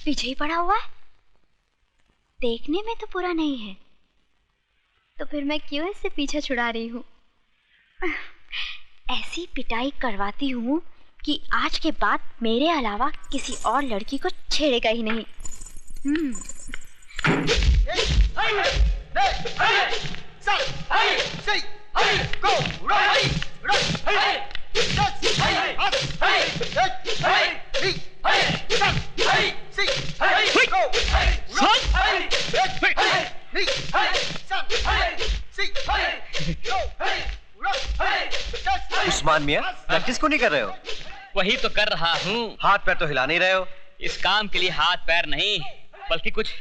पीछे ही पड़ा हुआ है। देखने में तो पूरा नहीं है, तो फिर मैं क्यों इससे पीछा छुड़ा रही हूँ? ऐसी पिटाई करवाती हूँ कि आज के बाद मेरे अलावा किसी और लड़की को छेड़ेगा ही नहीं। उस्मान मियां, प्रैक्टिस को नहीं कर रहे हो? वही तो कर रहा हूँ। हाथ पैर तो हिला नहीं रहे हो? इस काम के लिए हाथ पैर नहीं, बल्कि कुछ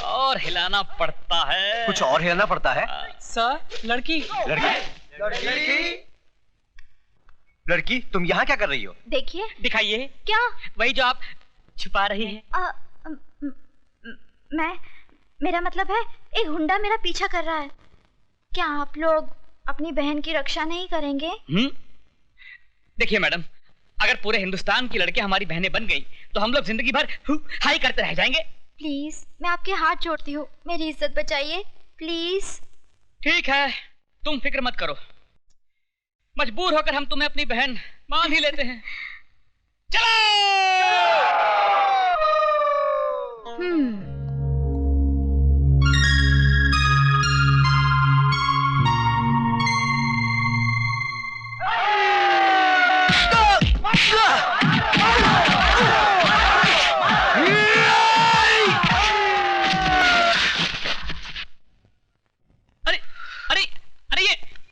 और हिलाना पड़ता है। कुछ और हिलाना पड़ता है? सर, लड़की लड़की, तुम यहाँ क्या कर रही हो? देखिए। दिखाइए। क्या? वही जो आप छुपा रही हैं। मेरा मतलब है, एक गुंडा मेरा पीछा कर रहा है। क्या आप लोग अपनी बहन की रक्षा नहीं करेंगे? देखिए मैडम, अगर पूरे हिंदुस्तान की लड़कियां हमारी बहनें बन गई तो हम लोग जिंदगी भर हाई करते रह जाएंगे। प्लीज, मैं आपके हाथ जोड़ती हूँ, मेरी इज्जत बचाइए प्लीज। ठीक है, तुम फिक्र मत करो, मजबूर होकर हम तुम्हें अपनी बहन मान ही लेते हैं। चलो।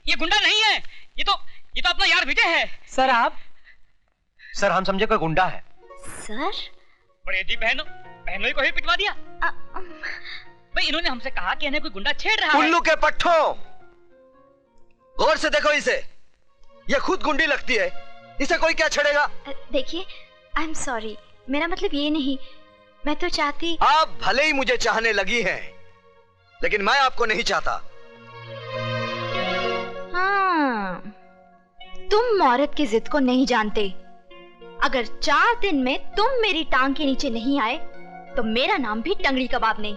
ये गुंडा नहीं है, ये तो अपना यार विजय है। सर आप? सर हम समझे कोई गुंडा है। सर? बड़े अजीब, बहनों को ही पिटवा दिया। भाई इन्होंने हमसे कहा कि इन्हें कोई गुंडा छेड़ रहा है। उल्लू के पट्टों, गौर से देखो इसे, ये खुद गुंडी लगती है, इसे कोई क्या छेड़ेगा? देखिए, आई एम सॉरी, मेरा मतलब ये नहीं, मैं तो चाहती। आप भले ही मुझे चाहने लगी हैं, लेकिन मैं आपको नहीं चाहता। हाँ, तुम औरत की जिद को नहीं जानते। अगर 4 दिन में तुम मेरी टांग के नीचे नहीं आए तो मेरा नाम भी टंगड़ी कबाब नहीं।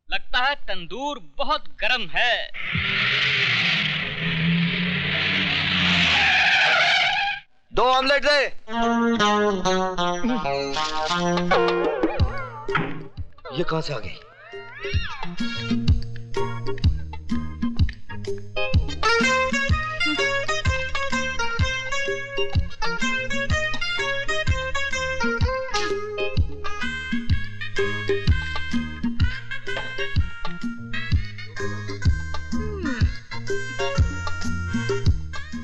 लगता है तंदूर बहुत गर्म है। दो ऑमलेट दे। ये कहां से आ गई?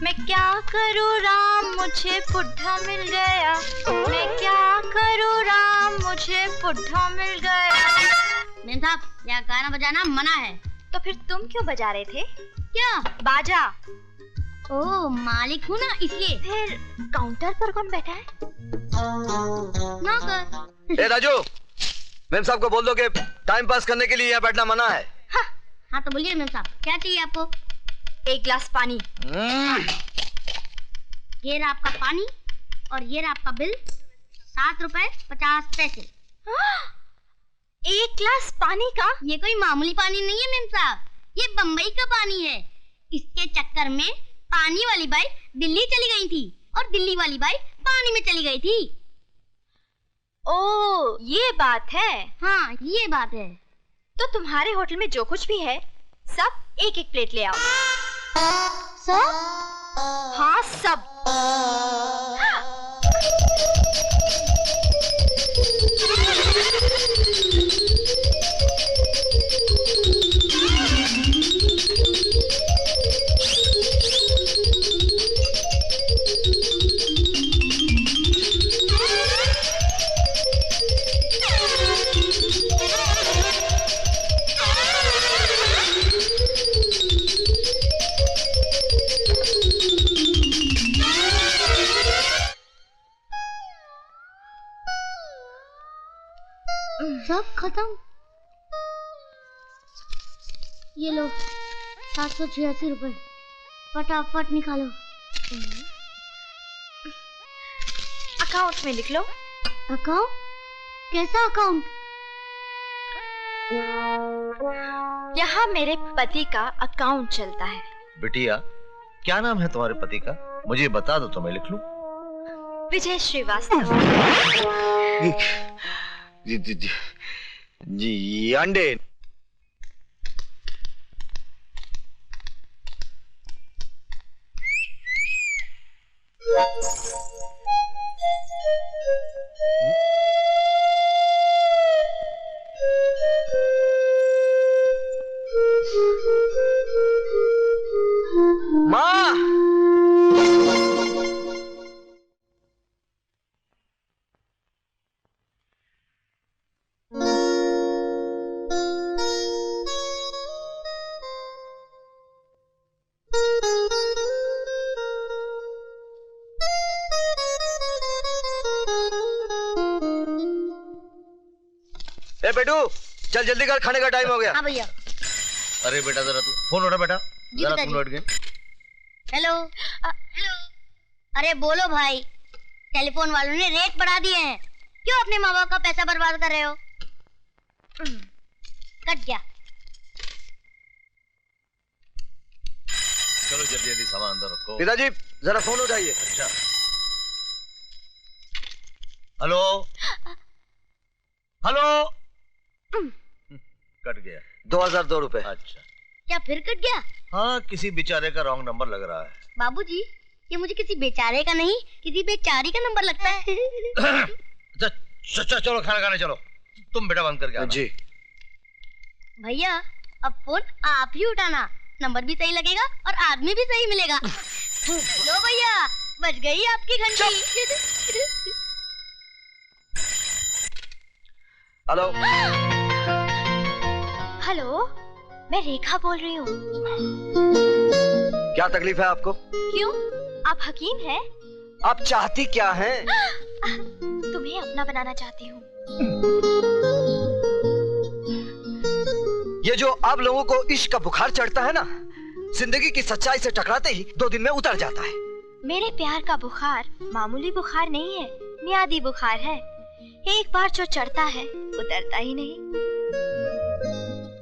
मैं क्या करूँ राम, मुझे बुढ़ा मिल गया। मैं क्या करूँ राम, मुझे बुढ़ा मिल गया। मेम साहब, यहाँ गाना बजाना मना है। तो फिर तुम क्यों बजा रहे थे? क्या? बाजा। ओह, मालिक हूँ ना इसलिए। फिर काउंटर पर कौन बैठा है? नौकर। ए राजू, मेम साहब को बोल दो कि टाइम पास करने के लिए यहाँ बैठना मना है। हाँ तो बोलिए मेम साहब, क्या चाहिए आपको? 1 गिलास पानी। ये रहा आपका पानी और ये रहा आपका बिल, 7 रुपए 50 पैसे। 1 गिलास पानी का? ये कोई मामूली पानी नहीं है मेम साहब, ये बम्बई का पानी है। इसके चक्कर में पानी वाली बाई दिल्ली चली गई थी और दिल्ली वाली बाई पानी में चली गई थी। ओह, ये बात है। हाँ, ये बात है। तो तुम्हारे होटल में जो कुछ भी है सब 1-1 प्लेट ले आओ। सब? हाँ, सब। सब खत्म। ये लो 786 रुपए, फटाफट निकालो। अकाउंट में लिख लो। अकाउंट? कैसा अकाउंट? यहाँ मेरे पति का अकाउंट चलता है। बिटिया, क्या नाम है तुम्हारे पति का? मुझे बता दो तो मैं लिख लूं। विजय श्रीवास्तव। जी अंडे। माँ, ए बेटू, चल जल्दी कर, खाने का टाइम हो गया। हाँ भैया। अरे बेटा जरा तू फोन उठा बेटा, जी जरा पिताजी। तुम लौट गए। Hello hello. अरे बोलो भाई, टेलीफोन वालों ने रेट बढ़ा दिए हैं। क्यों अपने माँ बाप का पैसा बर्बाद कर रहे हो? कट गया। चलो जल्दी जल्दी सामान अंदर रखो। पिताजी जरा फोन उठाइए। अच्छा, हेलो हेलो। कट गया। 2002 रुपए। अच्छा, क्या फिर कट गया? हाँ किसी बेचारे का रॉन्ग नंबर लग रहा है। बाबूजी, ये मुझे किसी बेचारे का नहीं, किसी बेचारी का नंबर लगता है। चलो खाना खाने चलो। तुम बेटा बंद करके आना। जी भैया, अब फोन आप ही उठाना, नंबर भी सही लगेगा और आदमी भी सही मिलेगा। लो भैया, बज गई आपकी घंटी। हेलो। हेलो, मैं रेखा बोल रही हूँ। क्या तकलीफ है आपको? क्यों, आप हकीम हैं? आप चाहती क्या हैं? तुम्हें अपना बनाना चाहती हूँ। ये जो आप लोगों को इश्क का बुखार चढ़ता है ना, जिंदगी की सच्चाई से टकराते ही 2 दिन में उतर जाता है। मेरे प्यार का बुखार मामूली बुखार नहीं है, मियादी बुखार है। एक बार जो चढ़ता है उतरता ही नहीं।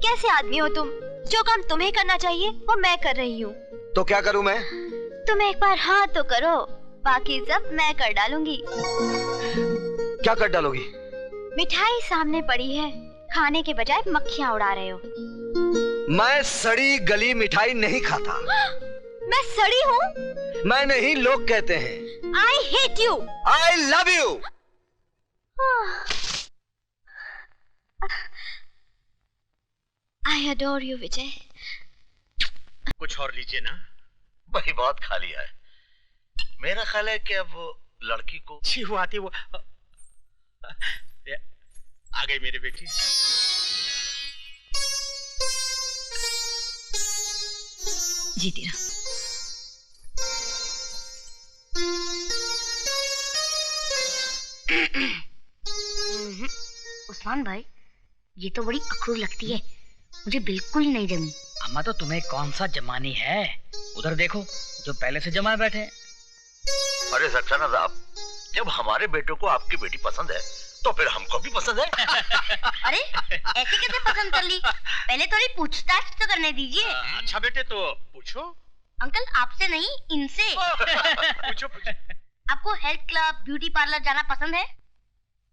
कैसे आदमी हो तुम? जो काम तुम्हें करना चाहिए वो मैं कर रही हूँ। तो क्या करूं मैं? तुम एक बार हाँ तो करो, बाकी सब मैं कर डालूंगी। क्या कर डालोगी? मिठाई सामने पड़ी है, खाने के बजाय मक्खियाँ उड़ा रहे हो। मैं सड़ी गली मिठाई नहीं खाता। मैं सड़ी हूँ? मैं नहीं, लोग कहते हैं। I hate you. I love you. I adore you Vijay. कुछ और लीजिए ना, वही बहुत खा लिया है। मेरा ख्याल है कि अब लड़की को अच्छी वो आती वो आ गई मेरी बेटी। जीती रहो। उस्मान भाई, ये तो बड़ी अखरूर लगती है, मुझे बिल्कुल नहीं जमी। अम्मा तो तुम्हें कौन सा जमानी है? उधर देखो, जो पहले से जमाए बैठे हैं। अरे सक्सेना साहब, जब हमारे बेटों को आपकी बेटी पसंद है तो फिर हमको भी पसंद है। अरे ऐसे कैसे पसंद कर ली? पहले थोड़ी पूछताछ तो करने दीजिए। अच्छा बेटे, तो पूछो। अंकल आपसे नहीं, इनसे। पूछो पूछो। आपको हेल्थ क्लब, ब्यूटी पार्लर जाना पसंद है?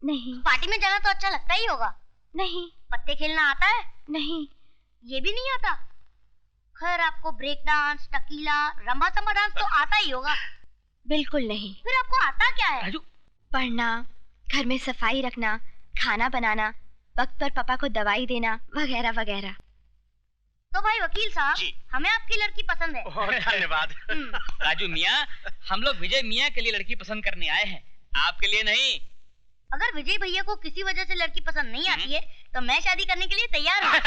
नहीं। पार्टी में जाना तो अच्छा लगता ही होगा। नहीं। पत्ते खेलना आता है? नहीं। ये भी नहीं आता? खैर आपको break dance, tequila, rumba samba dance तो आता ही होगा। बिल्कुल नहीं। फिर आपको आता क्या है? राजू, पढ़ना, घर में सफाई रखना, खाना बनाना, वक्त पर पापा को दवाई देना, वगैरह वगैरह। तो भाई वकील साहब, जी। हमें आपकी लड़की पसंद है। बहुत धन्यवाद। राजू मियाँ, हम लोग विजय मियाँ के लिए लड़की पसंद करने आए हैं, आपके लिए नहीं। अगर विजय भैया को किसी वजह से लड़की पसंद नहीं आती है तो मैं शादी करने के लिए तैयार हूँ।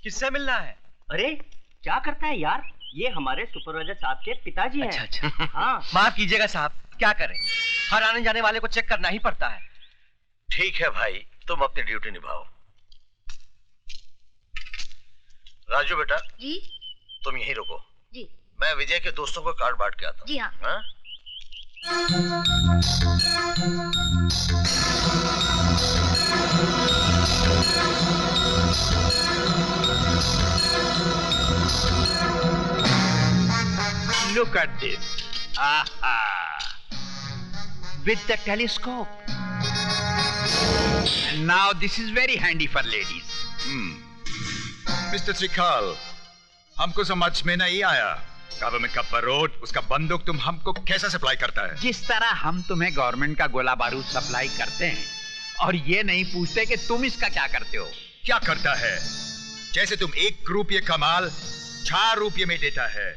किससे मिलना है? अरे क्या करता है यार? ये हमारे सुपरवाइजर साहब के पिताजी हैं। अच्छा। हाँ। माफ कीजिएगा साहब, क्या करें, हर आने जाने वाले को चेक करना ही पड़ता है। ठीक है भाई, तुम अपनी ड्यूटी निभाओ। राजू बेटा जी तुम यहीं रुको, जी मैं विजय के दोस्तों को कार्ड बांट के आता हूँ। जी हाँ। हाँ? Look at this. Aha. With the telescope. And now this is very handy for ladies. Mister त्रिकाल, हमको समझ में नहीं आया, गवर्नमेंट का बारूद, उसका बंदूक तुम हमको कैसे सप्लाई करता है? जिस तरह हम तुम्हें गवर्नमेंट का गोला बारूद सप्लाई करते हैं और ये नहीं पूछते कि तुम इसका क्या करते हो। क्या करता है? जैसे तुम 1 रुपये का माल 4 रुपये में देता है,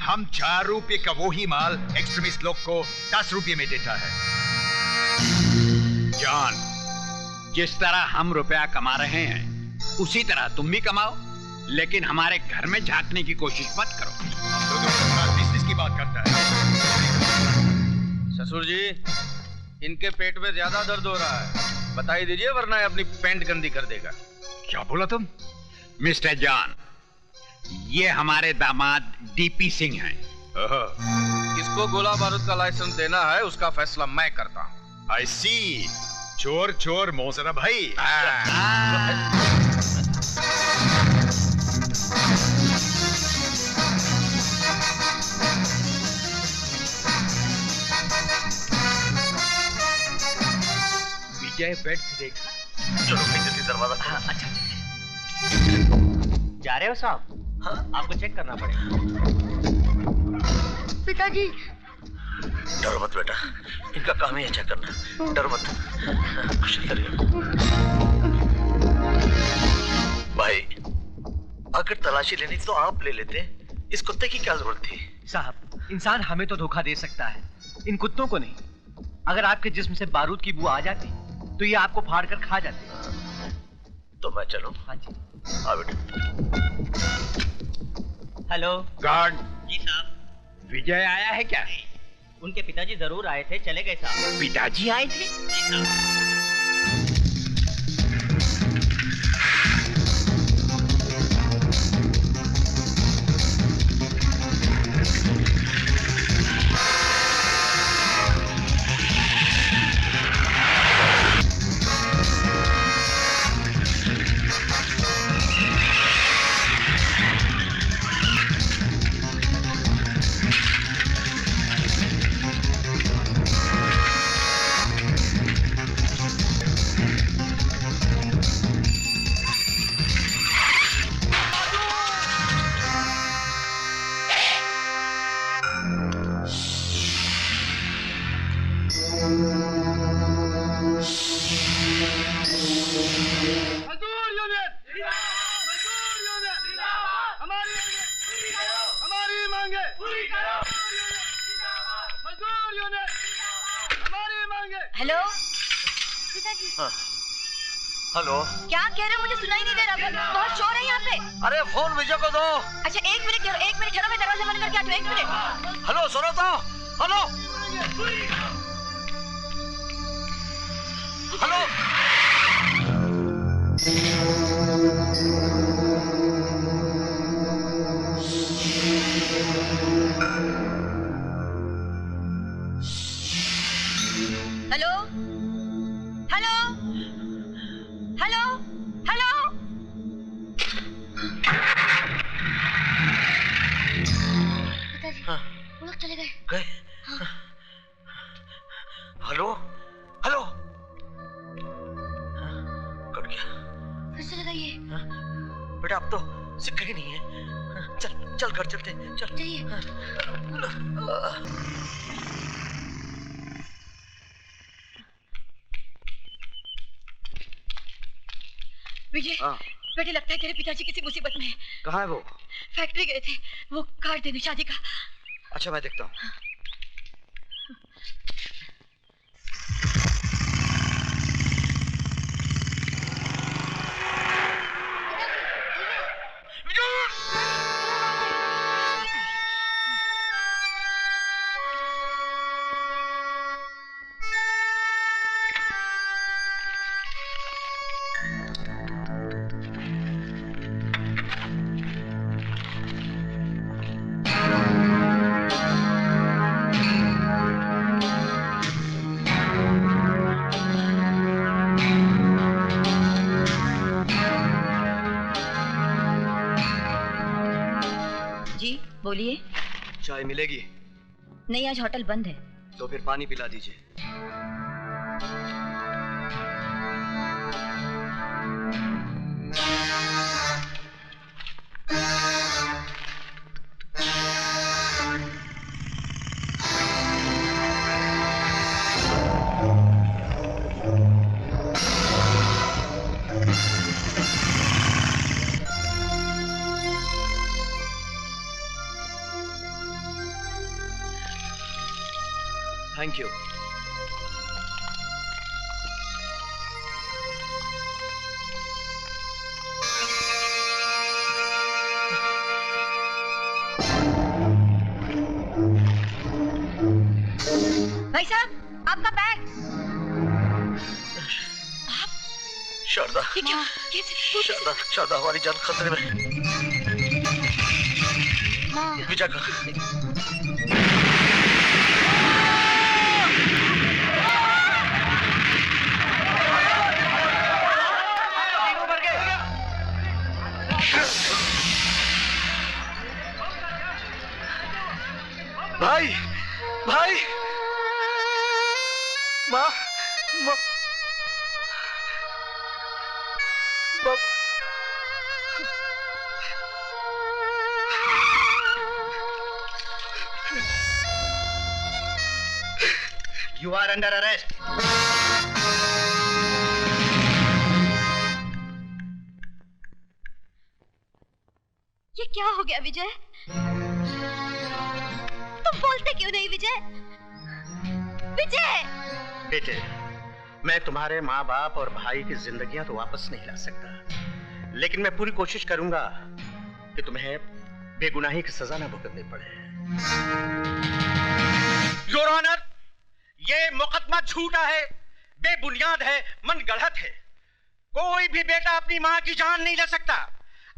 हम 4 रुपये का वही माल एक्सट्रीमिस्ट लोग को 10 रुपये में देता है। जॉन, जिस तरह हम रुपया कमा रहे हैं उसी तरह तुम भी कमाओ, लेकिन हमारे घर में झांकने की कोशिश मत करो। तो तुम बिजनेस की बात करता है। ससुर जी, इनके पेट में ज्यादा दर्द हो रहा है, बता ही दीजिए वरना ये अपनी पैंट गंदी कर देगा। क्या बोला तुम? मिस्टर जॉन, ये हमारे दामाद डीपी सिंह हैं। किसको गोला बारूद का लाइसेंस देना है उसका फैसला मैं करता हूँ। आई सी, चोर चोर मोजरा भाई। विजय बेड से देखा। चलो फिर जल्दी दरवाजा खोलो। अच्छा। जा रहे हो साहब? हाँ? आपको चेक करना पड़ेगा। पिताजी। डरो मत बेटा, इनका काम ही है चेक करना, डरो मत। कुछ नहीं करिए भाई, अगर तलाशी लेनी तो आप ले लेते, इस कुत्ते की क्या जरूरत थी? साहब, इंसान हमें तो धोखा दे सकता है, इन कुत्तों को नहीं। अगर आपके जिस्म से बारूद की बू आ जाती तो ये आपको फाड़ कर खा जाते। तो मैं चलूं? हाँ जी। हाँ बेटा। Hello guard. जी साहब। विजय आया है क्या? उनके पिताजी जरूर आए थे, चले गए साहब। पिताजी आए थे? जी साहब। हेलो हाँ। हेलो। क्या कह रहे हो? मुझे सुनाई नहीं दे रहा, बहुत शोर है यहाँ पे। अरे फोन विजय को दो। अच्छा एक मिनट ठहरो, मैं दरवाजा बंद करके आती हूँ। 1 मिनट। हेलो सुनो तो। Hello hello. Hello hello hello hello. पिताजी वो लोग चले गए। गए? Hello hello. कट गया। फिर से लगाइए। बेटा अब तो सिक्का ही नहीं है। चल चल घर चलते, चल। चलिए। विजय, बेटे लगता है तेरे पिताजी किसी मुसीबत में है। कहाँ है वो? फैक्ट्री गए थे, वो कार्ड देने शादी का। अच्छा मैं देखता हूँ। बोलिए। चाय मिलेगी? नहीं, आज होटल बंद है। तो फिर पानी पिला दीजिए। Thank you. भाई साहब, आपका बैग। शारदा, ये क्या? कैसे? शारदा, शारदा, हमारी जान खतरे में। विजय का भाई, भाई, माँ, माँ, You are under arrest. ये क्या हो गया विजय? तुम बोलते क्यों नहीं विजय? विजय! बेटे, मैं तुम्हारे माँ बाप और भाई की जिंदगियां तो वापस नहीं ला सकता, लेकिन मैं पूरी कोशिश करूंगा कि तुम्हें बेगुनाही की सजा न भुगतनी पड़े। योर ऑनर, ये मुकदमा झूठा है, बेबुनियाद है, मन गढ़ंत है। कोई भी बेटा अपनी माँ की जान नहीं ले सकता,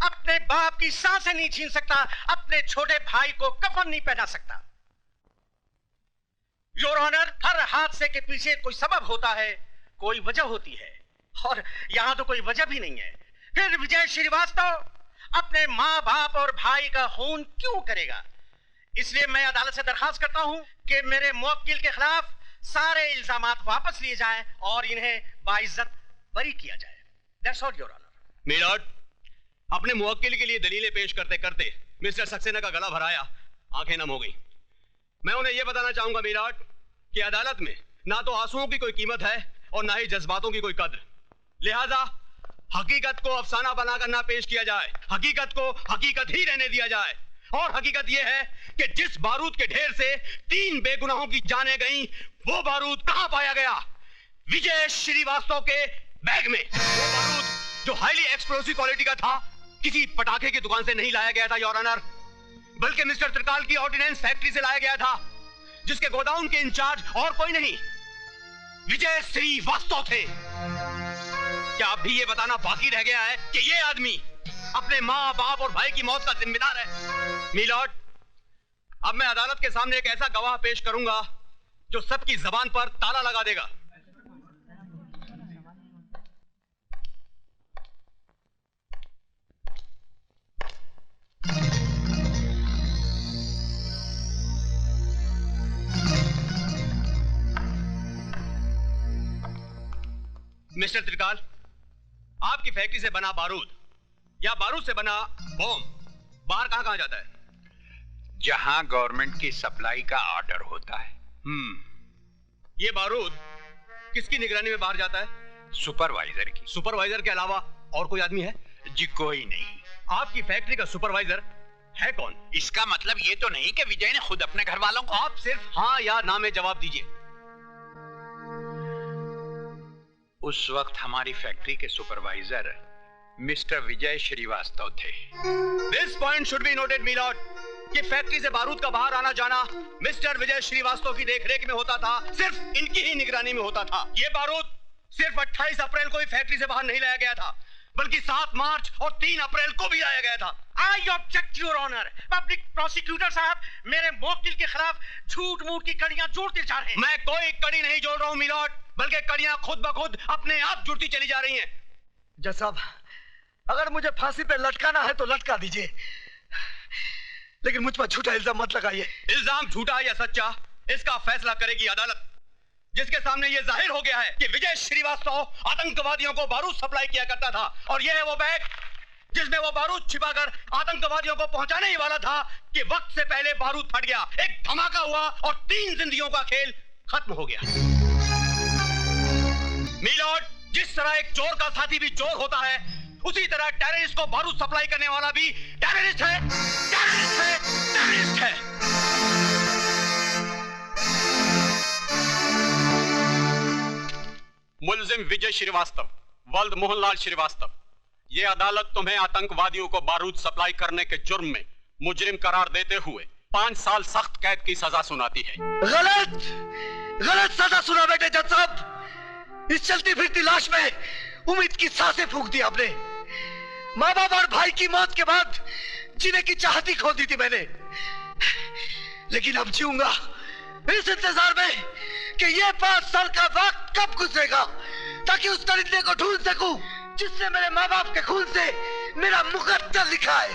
अपने बाप की सांसें नहीं छीन सकता, अपने छोटे भाई को कफन नहीं पहना सकता। योर ऑनर, हर हादसे के पीछे कोई सबब होता है, कोई वजह होती है, और यहां तो कोई वजह भी नहीं है। फिर विजय श्रीवास्तव अपने माँ बाप और भाई का खून क्यों करेगा? इसलिए मैं अदालत से दरखास्त करता हूं कि मेरे मुवक्किल के खिलाफ सारे इल्जामात वापस लिए जाएं और इन्हें बाइज्जत बरी किया जाए। That's all, Your Honor. Milord, अपने मुवक्किल के लिए दलीलें पेश करते करते मिस्टर सक्सेना का गला भराया, आंखें नम हो गई। मैं उन्हें यह बताना चाहूंगा मिलॉर्ड कि अदालत में ना तो आंसुओं की कोई कीमत है और ना ही जज्बातों की कोई कद्र। लिहाजा हकीकत को अफसाना बनाकर ना पेश किया जाए, हकीकत को हकीकत ही रहने दिया जाए। और हकीकत यह है कि जिस बारूद के ढेर से 3 बेगुनाहों की जानें गईं, वो बारूद कहां पाया गया? विजय श्रीवास्तव के बैग में। वो बारूद जो हाईली एक्सप्लोसिव क्वालिटी का था, किसी पटाखे की दुकान से नहीं लाया गया था योर ऑनर, बल्कि मिस्टर त्रिकाल की ऑर्डिनेंस फैक्ट्री से लाया गया था, जिसके गोडाउन के इंचार्ज और कोई नहीं, विजय श्रीवास्तव थे। क्या अब भी ये बताना बाकी रह गया है कि ये आदमी अपने माँ बाप और भाई की मौत का जिम्मेदार है? मिलॉर्ड, अब मैं अदालत के सामने एक ऐसा गवाह पेश करूंगा जो सबकी जबान पर ताला लगा देगा। मिस्टर त्रिकाल, आपकी फैक्ट्री से बना बारूद या बारूद से बना बॉम्ब बाहर कहां जाता है? जहां गवर्नमेंट की सप्लाई का ऑर्डर होता है। ये बारूद किसकी निगरानी में बाहर जाता है? सुपरवाइजर की। सुपरवाइजर के अलावा और कोई आदमी है? जी कोई नहीं। आपकी फैक्ट्री का सुपरवाइजर है कौन? इसका मतलब ये तो नहीं कि विजय ने खुद अपने घर वालों को। आप सिर्फ हाँ या ना में जवाब दीजिए। उस वक्त हमारी फैक्ट्री के सुपरवाइजर मिस्टर विजय श्रीवास्तव थे। This point should be noted milord कि फैक्ट्री से बारूद का बाहर आना जाना मिस्टर विजय श्रीवास्तव की देखरेख में होता था, सिर्फ इनकी ही निगरानी में होता था। ये बारूद सिर्फ 28 अप्रैल को ही फैक्ट्री से बाहर नहीं लाया गया था, बल्कि 7 मार्च और 3 अप्रैल को भी लाया गया था। I object your honour. Public prosecutor साहब मेरे मुवक्किल के खिलाफ झूठ मूठ की कड़ियां जोड़ते जा रहे हैं। मैं कोई कड़ी नहीं जोड़ रहा हूं मिलॉर्ड, बल्कि कड़ियां खुद ब खुद अपने आप जुड़ती चली जा रही हैं। जज साहब, अगर मुझे फांसी पे लटकाना है तो लटका दीजिए, लेकिन मुझ पर झूठा इल्जाम मत लगाइए। इल्जाम झूठा या सच्चा, इसका फैसला करेगी अदालत, जिसके सामने यह जाहिर हो गया है कि विजय श्रीवास्तव आतंकवादियों को बारूद सप्लाई किया करता था, और यह है वो बैग जिसमें वो बारूद छिपाकर आतंकवादियों को पहुंचाने ही वाला था कि वक्त से पहले बारूद फट गया, एक धमाका हुआ और 3 जिंदगियों का खेल खत्म हो गया। मीलॉर्ड, जिस तरह एक चोर का साथी भी चोर होता है, उसी तरह टेररिस्ट को बारूद सप्लाई करने वाला भी टेररिस्ट है, टेररिस्ट है, टेररिस्ट है। मुलजिम विजय श्रीवास्तव, वल्द मोहनलाल श्रीवास्तव, ये अदालत तुम्हें आतंकवादियों को बारूद सप्लाई करने के जुर्म में मुजरिम करार देते हुए 5 साल सख्त कैद की सजा सुनाती है। गलत, गलत सजा सुना बेटे जज साहब। इस चलती फिरती लाश में उम्मीद की सांसें फूंक दी आपने। माँ बाप और भाई की मौत के बाद जीने की चाहत ही खो दी थी मैंने, लेकिन अब जीऊंगा इस इंतजार में कि ये 5 साल का वक्त कब गुजरेगा, ताकि उस दरिंदे को ढूंढ सकूं जिसने मेरे माँ बाप के खून से मेरा मुकद्दर लिखा है।